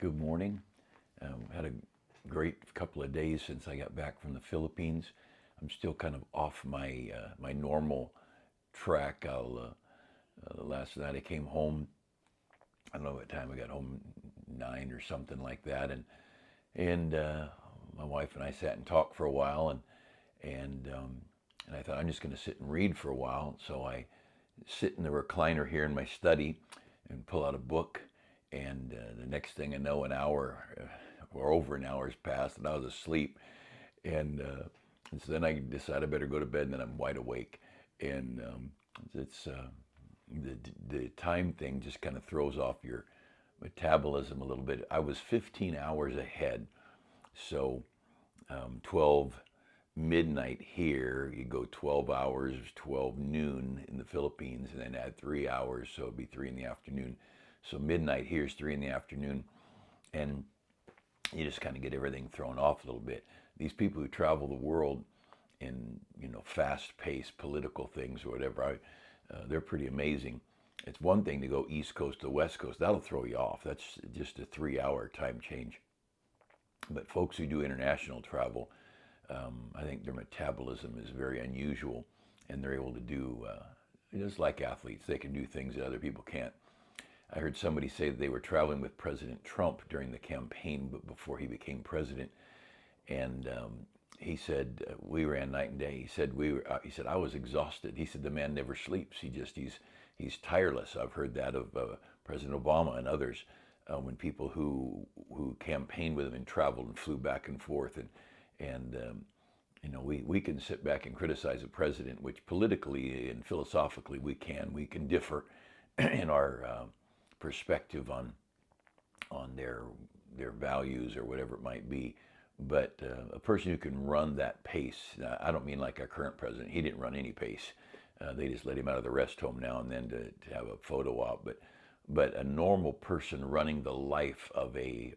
Good morning. Had a great couple of days since I got back from the Philippines. I'm still kind of off my normal track. Last night I came home. I don't know what time I got home, 9 or something like that, and my wife and I sat and talked for a while, and I thought I'm just going to sit and read for a while. So I sit in the recliner here in my study and pull out a book. And the next thing I know, an hour or over an hour has passed, and I was asleep. And so then I decide I better go to bed, and then I'm wide awake. And it's the time thing just kind of throws off your metabolism a little bit. I was 15 hours ahead, so 12 midnight here, you go 12 hours, 12 noon in the Philippines, and then add 3 hours, so it'd be 3 in the afternoon. So midnight here is 3 in the afternoon, and you just kind of get everything thrown off a little bit. These people who travel the world in fast-paced political things or whatever, they're pretty amazing. It's one thing to go East Coast to West Coast. That'll throw you off. That's just a 3-hour time change. But folks who do international travel, I think their metabolism is very unusual, and they're able to do, just like athletes, they can do things that other people can't. I heard somebody say that they were traveling with President Trump during the campaign, but before he became president, and he said we ran night and day. He said He said I was exhausted. He said the man never sleeps. He's tireless. I've heard that of President Obama and others when people who campaigned with him and traveled and flew back and forth and we can sit back and criticize a president, which politically and philosophically we can differ in our perspective on their values or whatever it might be. But a person who can run that pace, I don't mean like our current president. He didn't run any pace. They just let him out of the rest home now and then to have a photo op. But a normal person running the life of a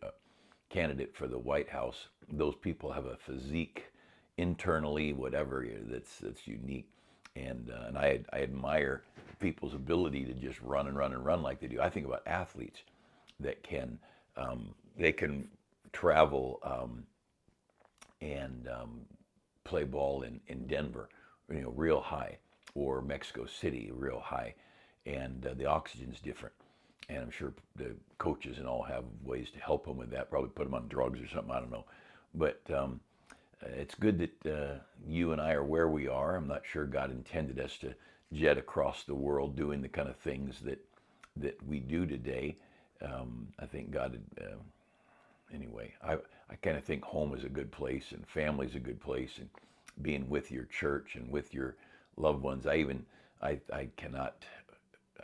candidate for the White House, those people have a physique internally, whatever, that's unique. And I admire people's ability to just run and run and run like they do. I think about athletes that they can travel and play ball in Denver, real high, or Mexico City, real high, and the oxygen's different. And I'm sure the coaches and all have ways to help them with that. Probably put them on drugs or something. I don't know, but it's good that you and I are where we are. I'm not sure God intended us to jet across the world doing the kind of things that we do today. I think God anyway, I kind of think home is a good place and family is a good place, and being with your church and with your loved ones. I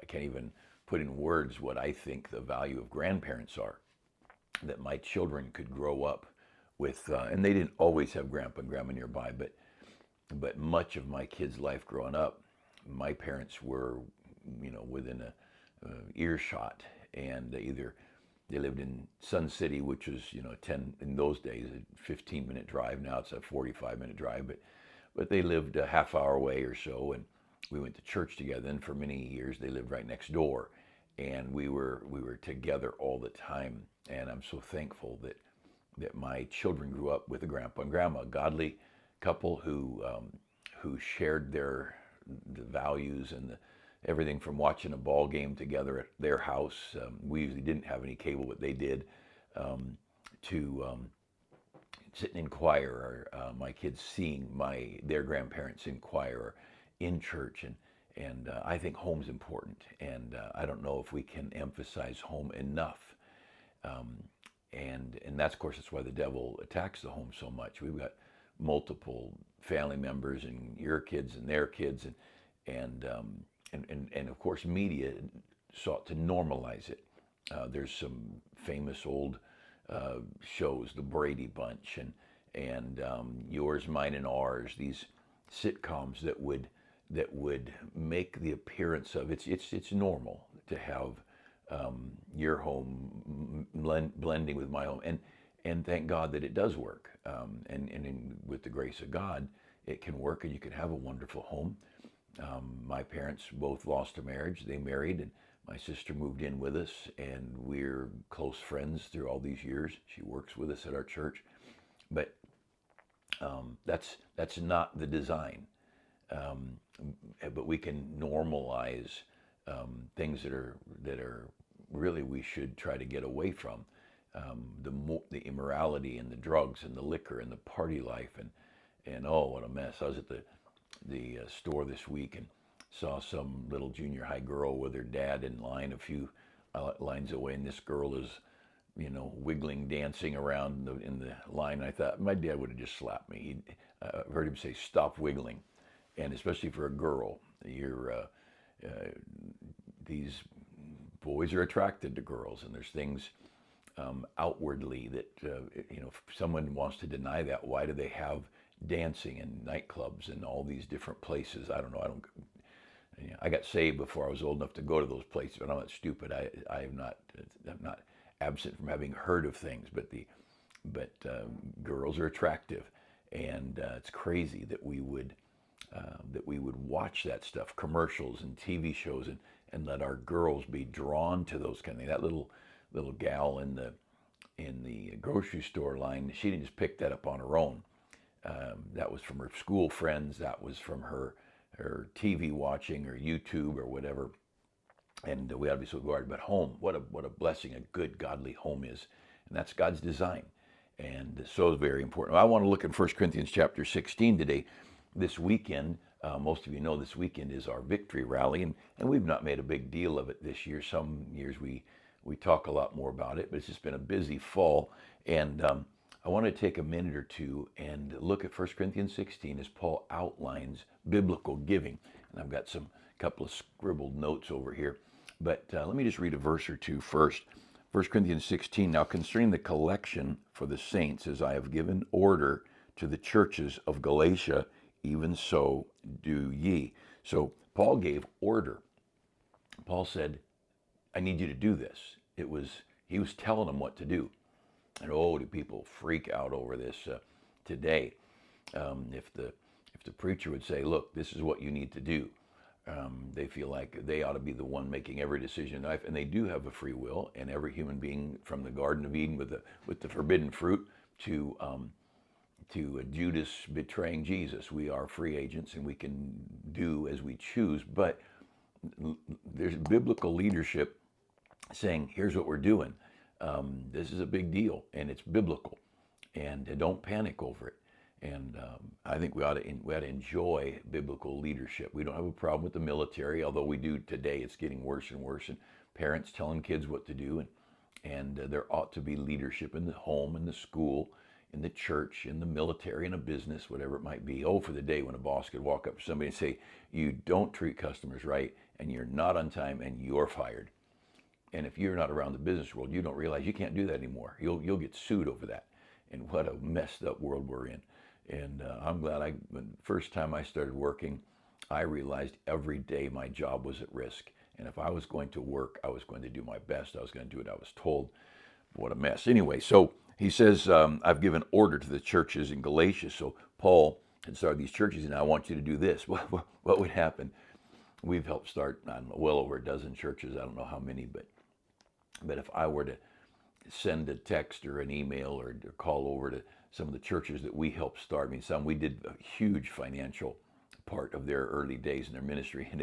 can't even put in words what I think the value of grandparents are. That my children could grow up with, and they didn't always have grandpa and grandma nearby, but much of my kids' life growing up, my parents were, within a earshot, and either they lived in Sun City, which was, 10 in those days, a 15-minute drive. Now it's a 45-minute drive, but they lived a half hour away or so, and we went to church together. And for many years, they lived right next door, and we were together all the time. And I'm so thankful that my children grew up with a grandpa and grandma, a godly couple who shared the values and everything from watching a ball game together at their house. We usually didn't have any cable, but they did. To sitting in choir, or my kids seeing their grandparents in choir or in church, and I think home's important, and I don't know if we can emphasize home enough. And that's, of course, that's why the devil attacks the home so much. We've got multiple family members and your kids and their kids, and of course, media sought to normalize it. There's some famous old shows, the Brady Bunch and Yours, Mine, and Ours. These sitcoms that would make the appearance of it's normal to have your home blending with my home, and thank God that it does work. With the grace of God, it can work, and you can have a wonderful home. My parents both lost a marriage. They married, My sister moved in with us, and we're close friends through all these years. She works with us at our church, but that's not the design. Um, but we can normalize things that are really we should try to get away from. The immorality and the drugs and the liquor and the party life and oh, what a mess! I was at the store this week and saw some little junior high girl with her dad in line a few lines away, and this girl is, wiggling, dancing around in the line. I thought my dad would have just slapped me. I've heard him say, "Stop wiggling," and especially for a girl, these boys are attracted to girls, and there's things outwardly that if someone wants to deny that, why do they have dancing and nightclubs and all these different places? I don't know. I got saved before I was old enough to go to those places, but I'm not stupid. I'm not absent from having heard of things, but girls are attractive, and it's crazy that we would watch that stuff, commercials and TV shows, and let our girls be drawn to those kind of things. That little gal in the grocery store line, she didn't just pick that up on her own. That was from her school friends. That was from her TV watching or YouTube or whatever. And we ought to be so guarded. But home, what a blessing a good godly home is, and that's God's design, and so it's very important. I want to look in 1 Corinthians chapter 16 today. This weekend, most of you know this weekend is our victory rally, and we've not made a big deal of it this year. Some years we talk a lot more about it, but it's just been a busy fall. And I want to take a minute or two and look at 1 Corinthians 16 as Paul outlines biblical giving. And I've got some couple of scribbled notes over here. But let me just read a verse or two first. 1 Corinthians 16, now concerning the collection for the saints, as I have given order to the churches of Galatia, even so do ye. So Paul gave order. Paul said, I need you to do this. He was telling them what to do. And oh, do people freak out over this today? If the preacher would say, look, this is what you need to do, they feel like they ought to be the one making every decision in life, and they do have a free will. And every human being, from the Garden of Eden with the forbidden fruit to Judas betraying Jesus, we are free agents and we can do as we choose. But there's biblical leadership saying, here's what we're doing. This is a big deal, and it's biblical, and don't panic over it. And I think we ought to enjoy biblical leadership. We don't have a problem with the military, although we do today. It's getting worse and worse, and parents telling kids what to do, and there ought to be leadership in the home, in the school, in the church, in the military, in a business, whatever it might be. Oh, for the day when a boss could walk up to somebody and say, you don't treat customers right, and you're not on time, and you're fired. And if you're not around the business world, you don't realize you can't do that anymore. You'll get sued over that. And what a messed up world we're in. And I'm glad the first time I started working, I realized every day my job was at risk. And if I was going to work, I was going to do my best. I was going to do what I was told. What a mess. Anyway, so he says, I've given order to the churches in Galatia. So Paul had started these churches, and I want you to do this. What would happen? We've helped start, I don't know, well over a dozen churches. I don't know how many, but if I were to send a text or an email or call over to some of the churches that we helped start, we did a huge financial part of their early days in their ministry. And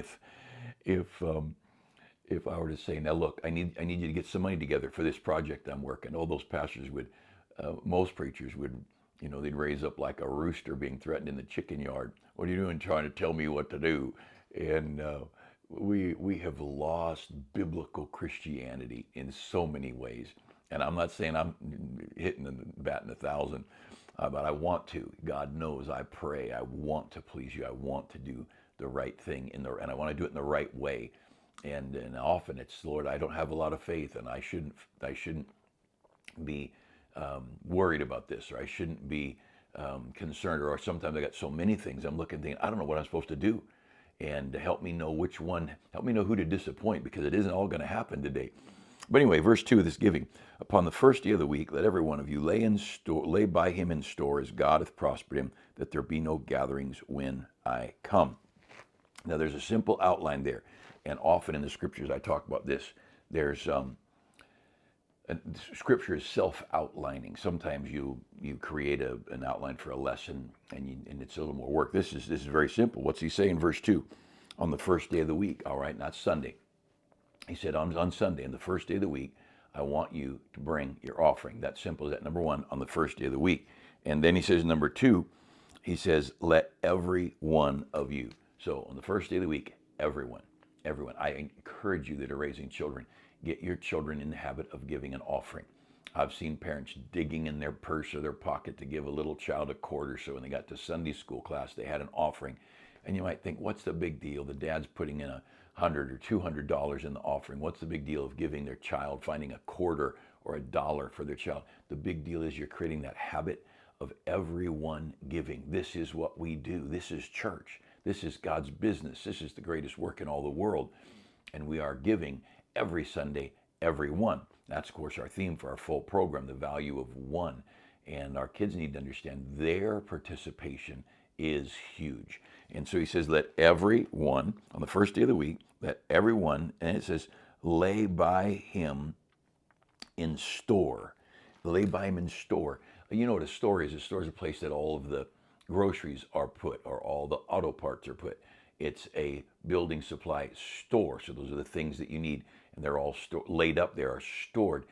if I were to say, now look, I need you to get some money together for this project I'm working, all those pastors would, most preachers would, they'd raise up like a rooster being threatened in the chicken yard. What are you doing trying to tell me what to do? And we have lost biblical Christianity in so many ways. And I'm not saying I'm hitting the bat in 1,000, but I want to. God knows I pray. I want to please you. I want to do the right thing and I want to do it in the right way. And often it's, Lord, I don't have a lot of faith, and I shouldn't be worried about this, or I shouldn't be concerned, or sometimes I got so many things I'm looking, thinking, I don't know what I'm supposed to do. And help me know help me know who to disappoint, because it isn't all going to happen today. But anyway, verse 2 of this giving. Upon the first day of the week, let every one of you lay by him in store, as God hath prospered him, that there be no gatherings when I come. Now there's a simple outline there. And often in the scriptures, I talk about this. There's Scripture is self-outlining. Sometimes you create an outline for a lesson, and it's a little more work. This is very simple. What's he saying in verse 2? On the first day of the week, all right, not Sunday. He said on Sunday, on the first day of the week, I want you to bring your offering. That's simple as that. Number one, on the first day of the week. And then he says, number two, he says, let every one of you. So on the first day of the week, everyone. I encourage you that are raising children, get your children in the habit of giving an offering. I've seen parents digging in their purse or their pocket to give a little child a quarter. So when they got to Sunday school class, they had an offering. And you might think, what's the big deal? The dad's putting in $100 or $200 in the offering. What's the big deal of giving their child, finding a quarter or $1 for their child? The big deal is you're creating that habit of everyone giving. This is what we do. This is church. This is God's business. This is the greatest work in all the world. And we are giving every Sunday, everyone. That's, of course, our theme for our full program, the value of one. And our kids need to understand their participation is huge. And so he says, let everyone, on the first day of the week, let everyone, and it says, lay by him in store. Lay by him in store. You know what a store is? A store is a place that all of the groceries are put, or all the auto parts are put. It's a building supply store. So those are the things that you need, and they're all laid up there, are stored.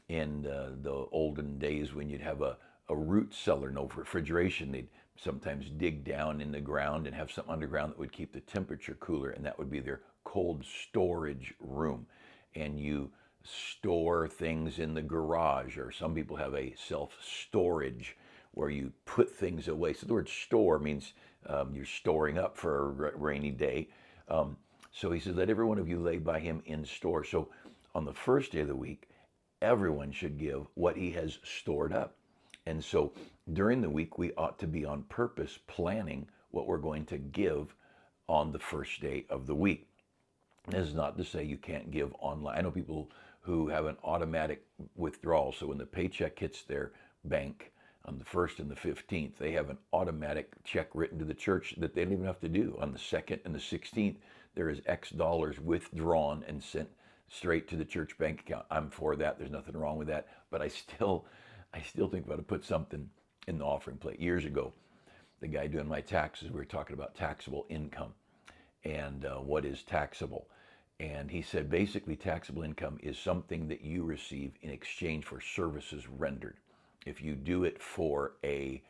In the olden days, when you'd have a root cellar, no refrigeration, they'd sometimes dig down in the ground and have something underground that would keep the temperature cooler, and that would be their cold storage room. And you store things in the garage, or some people have a self-storage where you put things away. So the word store means you're storing up for a rainy day. So he says, let every one of you lay by him in store. So on the first day of the week, everyone should give what he has stored up. And so during the week, we ought to be on purpose planning what we're going to give on the first day of the week. This is not to say you can't give online. I know people who have an automatic withdrawal. So when the paycheck hits their bank on the 1st and the 15th, they have an automatic check written to the church that they don't even have to do. On the 2nd and the 16th, there is X dollars withdrawn and sent straight to the church bank account. I'm for that. There's nothing wrong with that. But I still think about to put something in the offering plate. Years ago, the guy doing my taxes, we were talking about taxable income and what is taxable. And he said, basically, taxable income is something that you receive in exchange for services rendered. If you do it for a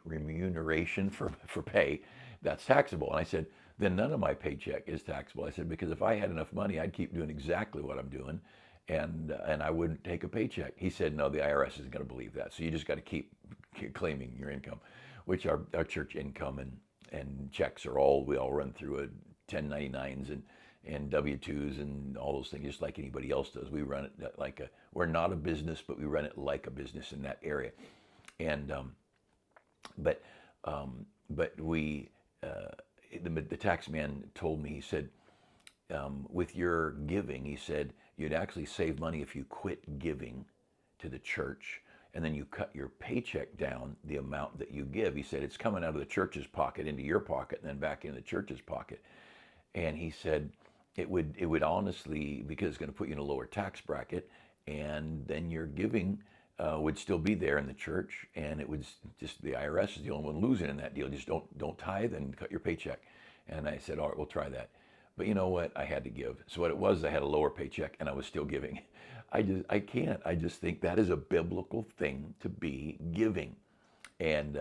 remuneration for pay, that's taxable. And I said, then none of my paycheck is taxable. I said, because if I had enough money, I'd keep doing exactly what I'm doing, and I wouldn't take a paycheck. He said, no, the IRS isn't going to believe that. So you just got to keep claiming your income, which our church income and checks are all, we all run through a 1099s and W-2s and all those things, just like anybody else does. We run it we're not a business, but we run it like a business in that area. And but we the tax man told me, he said, with your giving, he said, you'd actually save money if you quit giving to the church, and then you cut your paycheck down the amount that you give. He said, it's coming out of the church's pocket into your pocket and then back into the church's pocket. And he said, it would honestly, because it's going to put you in a lower tax bracket, and then your giving would still be there in the church, and it would just, the IRS is the only one losing in that deal. Just don't tithe and cut your paycheck. And I said, all right, we'll try that. But you know what? I had to give. So what it was, I had a lower paycheck and I was still giving. I can't. I just think that is a biblical thing to be giving. And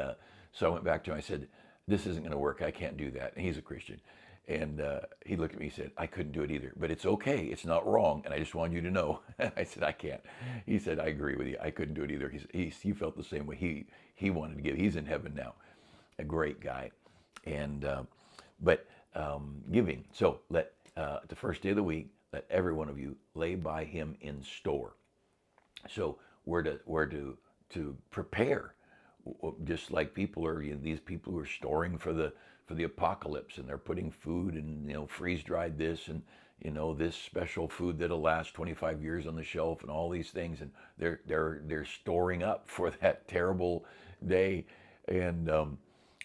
so I went back to him. I said, this isn't going to work. I can't do that. And he's a Christian. And he looked at me and said, I couldn't do it either. But it's okay. It's not wrong. And I just wanted you to know. I said, I can't. He said, I agree with you. I couldn't do it either. He felt the same way. He wanted to give. He's in heaven now. A great guy. And giving. So let the first day of the week, let every one of you lay by him in store. So we're to prepare, just like people are. These people who are storing for the apocalypse, and they're putting food and freeze dried this and this special food that'll last 25 years on the shelf and all these things, and they're storing up for that terrible day. And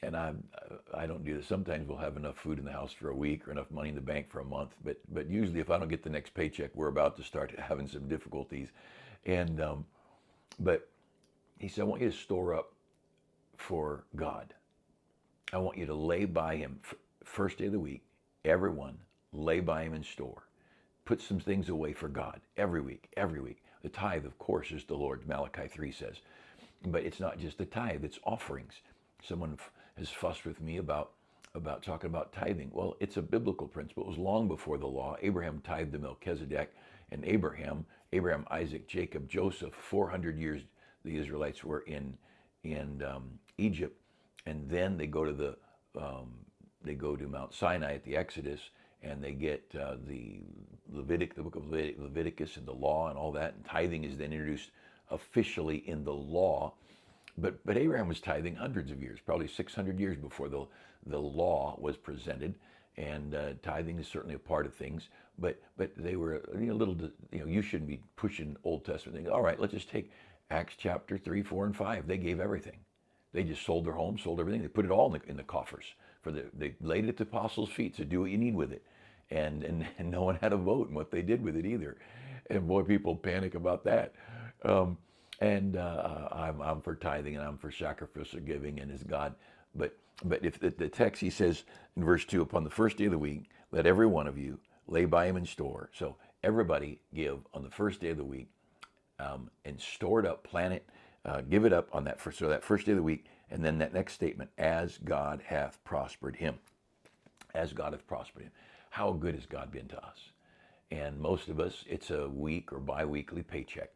And I don't do this. Sometimes we'll have enough food in the house for a week or enough money in the bank for a month. But usually, if I don't get the next paycheck, we're about to start having some difficulties. And but he said, I want you to store up for God. I want you to lay by Him first day of the week. Everyone lay by Him and store. Put some things away for God every week. Every week. The tithe, of course, is the Lord. Malachi 3 says. But it's not just the tithe, it's offerings. Someone has fussed with me about talking about tithing. Well, it's a biblical principle. It was long before the law. Abraham tithed to Melchizedek, and Abraham, Isaac, Jacob, Joseph. 400 years the Israelites were in Egypt, and then they go to Mount Sinai at the Exodus, and they get the book of Leviticus and the law and all that. And tithing is then introduced officially in the law. But Abraham was tithing hundreds of years, probably 600 years before the law was presented, and tithing is certainly a part of things. But they were a little, you shouldn't be pushing Old Testament things. All right, let's just take Acts chapter 3, 4, and 5. They gave everything. They just sold their homes, sold everything. They put it all in the coffers. They laid it at the apostles' feet. So do what you need with it, and no one had a vote in what they did with it either. And boy, people panic about that. I'm for tithing, and I'm for sacrificial giving, and as God. But if the text, he says in verse 2, upon the first day of the week, let every one of you lay by him in store. So everybody give on the first day of the week, and store it up, plan it, give it up on that first day of the week, and then that next statement, as God hath prospered him. As God hath prospered him. How good has God been to us? And most of us, it's a week or bi-weekly paycheck.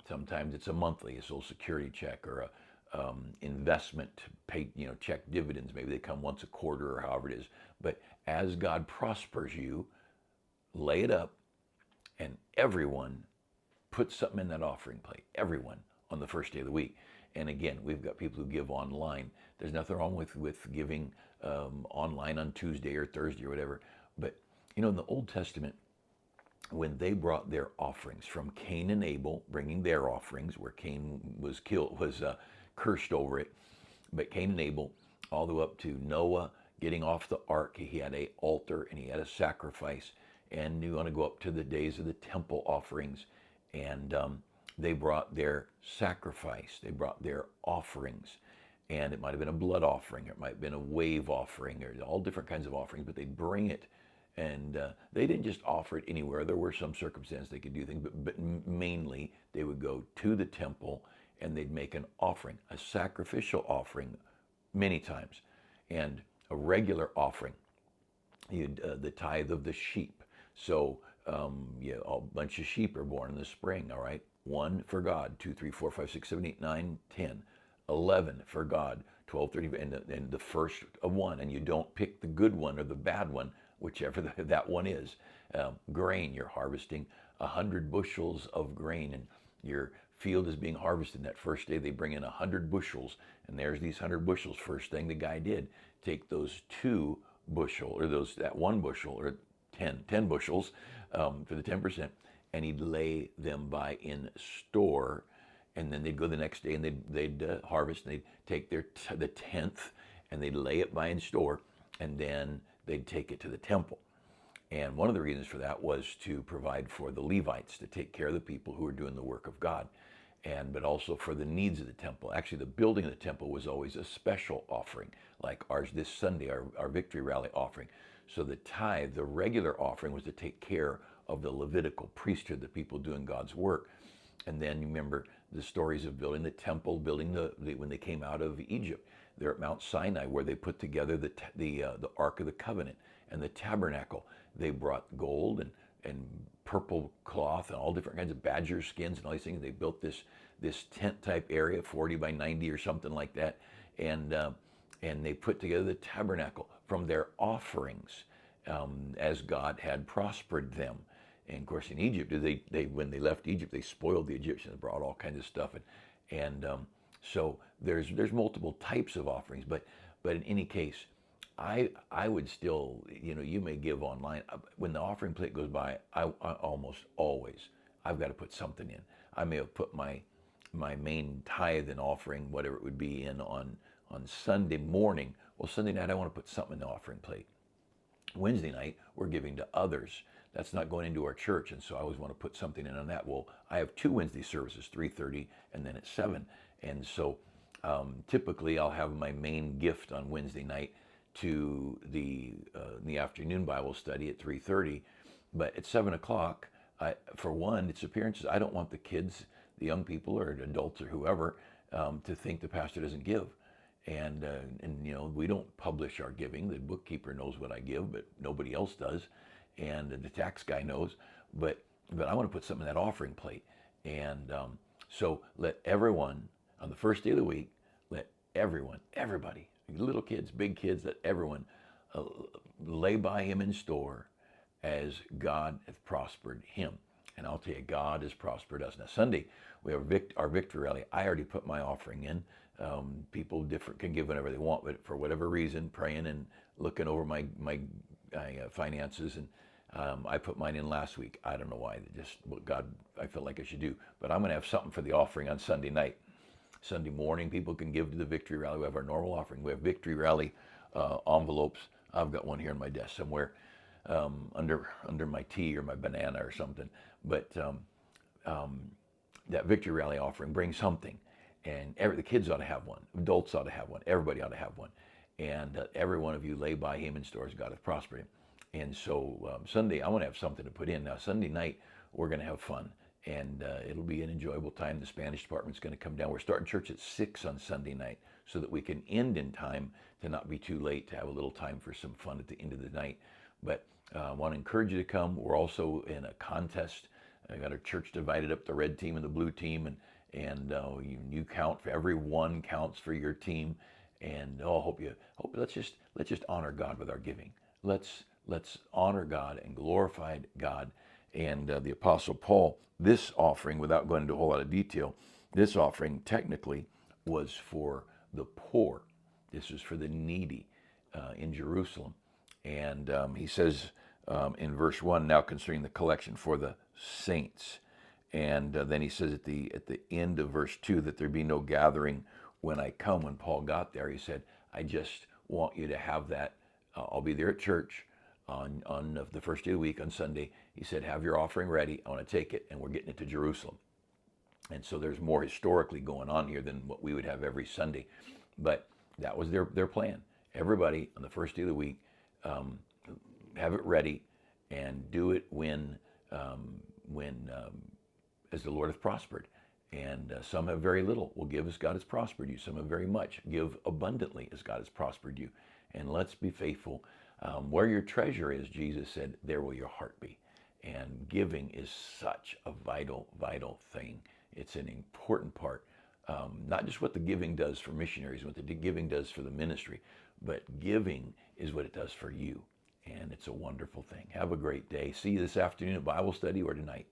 Sometimes it's a monthly, a Social Security check, or a investment pay, check dividends. Maybe they come once a quarter or however it is. But as God prospers you, lay it up, and everyone put something in that offering plate. Everyone on the first day of the week. And again, we've got people who give online. There's nothing wrong with giving online on Tuesday or Thursday or whatever. But in the Old Testament, when they brought their offerings from Cain and Abel, bringing their offerings, where Cain was cursed over it, but Cain and Abel, all the way up to Noah getting off the ark, he had an altar and he had a sacrifice, and you want to go up to the days of the temple offerings, and they brought their sacrifice, they brought their offerings, and it might have been a blood offering, or it might have been a wave offering, or all different kinds of offerings, but they'd bring it. And they didn't just offer it anywhere. There were some circumstances they could do things, but mainly they would go to the temple and they'd make an offering, a sacrificial offering many times, and a regular offering. The tithe of the sheep. So a bunch of sheep are born in the spring, all right? 1 for God, 2, 3, 4, 5, 6, 7, 8, 9, 10. 11 for God, 12, 30, and the first of one. And you don't pick the good one or the bad one, whichever that one is. Grain, you're harvesting 100 bushels of grain, and your field is being harvested. That first day they bring in 100 bushels, and there's these 100 bushels. First thing the guy did, take those 2 bushel, or that 1 bushel, or 10 bushels for the 10%, and he'd lay them by in store. And then they'd go the next day and they'd harvest, and they'd take the 10th and they'd lay it by in store, and then they'd take it to the temple. And one of the reasons for that was to provide for the Levites, to take care of the people who were doing the work of God, but also for the needs of the temple. Actually, the building of the temple was always a special offering, like ours this Sunday, our Victory Rally offering. So the tithe, the regular offering, was to take care of the Levitical priesthood, the people doing God's work. And then you remember the stories of building the temple, building when they came out of Egypt. They're at Mount Sinai, where they put together the Ark of the Covenant and the tabernacle. They brought gold and purple cloth and all different kinds of badger skins and all these things. They built this tent type area, 40 by 90 or something like that, and they put together the tabernacle from their offerings, as God had prospered them. And of course, in Egypt, they when they left Egypt, they spoiled the Egyptians, brought all kinds of stuff, and so there's multiple types of offerings. But in any case, I would still, you may give online. When the offering plate goes by, I almost always, I've got to put something in. I may have put my main tithe and offering, whatever it would be, in on on Sunday morning. Well, Sunday night I want to put something in the offering plate. Wednesday night we're giving to others. That's not going into our church, and so I always want to put something in on that. Well, I have two Wednesday services, 3:30 and then at 7. And so typically I'll have my main gift on Wednesday night to the afternoon Bible study at 3:30. But at 7 o'clock, for one, it's appearances. I don't want the kids, the young people or adults or whoever, to think the pastor doesn't give. And you know, we don't publish our giving. The bookkeeper knows what I give, but nobody else does, and the tax guy knows. But I want to put something in that offering plate, and so let everyone on the first day of the week, let everyone, everybody, little kids, big kids, let everyone lay by him in store as God hath prospered him. And I'll tell you, God has prospered us. Now, Sunday, we have our victory rally. I already put my offering in. People different can give whenever they want, but for whatever reason, praying and looking over my finances, and I put mine in last week. I don't know why. Just what God, I felt like I should do. But I'm going to have something for the offering on Sunday night. Sunday morning, people can give to the victory rally. We have our normal offering. We have victory rally envelopes. I've got one here on my desk somewhere, under my tea or my banana or something. But that victory rally offering brings something, and the kids ought to have one. Adults ought to have one. Everybody ought to have one. And every one of you lay by him in stores God hath prospered him. And so Sunday, I want to have something to put in. Now, Sunday night, we're going to have fun, and it'll be an enjoyable time. The Spanish department's going to come down. We're starting church at 6 on Sunday night so that we can end in time to not be too late, to have a little time for some fun at the end of the night. But I want to encourage you to come. We're also in a contest. I got our church divided up, the red team and the blue team, and you count, for every one counts for your team. And let's just honor God with our giving. Let's honor God and glorify God. And the Apostle Paul, this offering, without going into a whole lot of detail, this offering technically was for the poor. This was for the needy in Jerusalem. And he says in verse 1, now concerning the collection for the saints. And then he says at the end of verse 2 that there be no gathering when I come. When Paul got there, he said, I just want you to have that. I'll be there at church on the first day of the week, on Sunday. He said, have your offering ready. I want to take it, and we're getting it to Jerusalem. And so there's more historically going on here than what we would have every Sunday. But that was their plan. Everybody on the first day of the week, have it ready and do it when as the Lord hath prospered. And some have very little. Well, give as God has prospered you. Some have very much. Give abundantly as God has prospered you. And let's be faithful. Where your treasure is, Jesus said, there will your heart be. And giving is such a vital, vital thing. It's an important part. Not just what the giving does for missionaries, what the giving does for the ministry, but giving is what it does for you. And it's a wonderful thing. Have a great day. See you this afternoon at Bible study or tonight.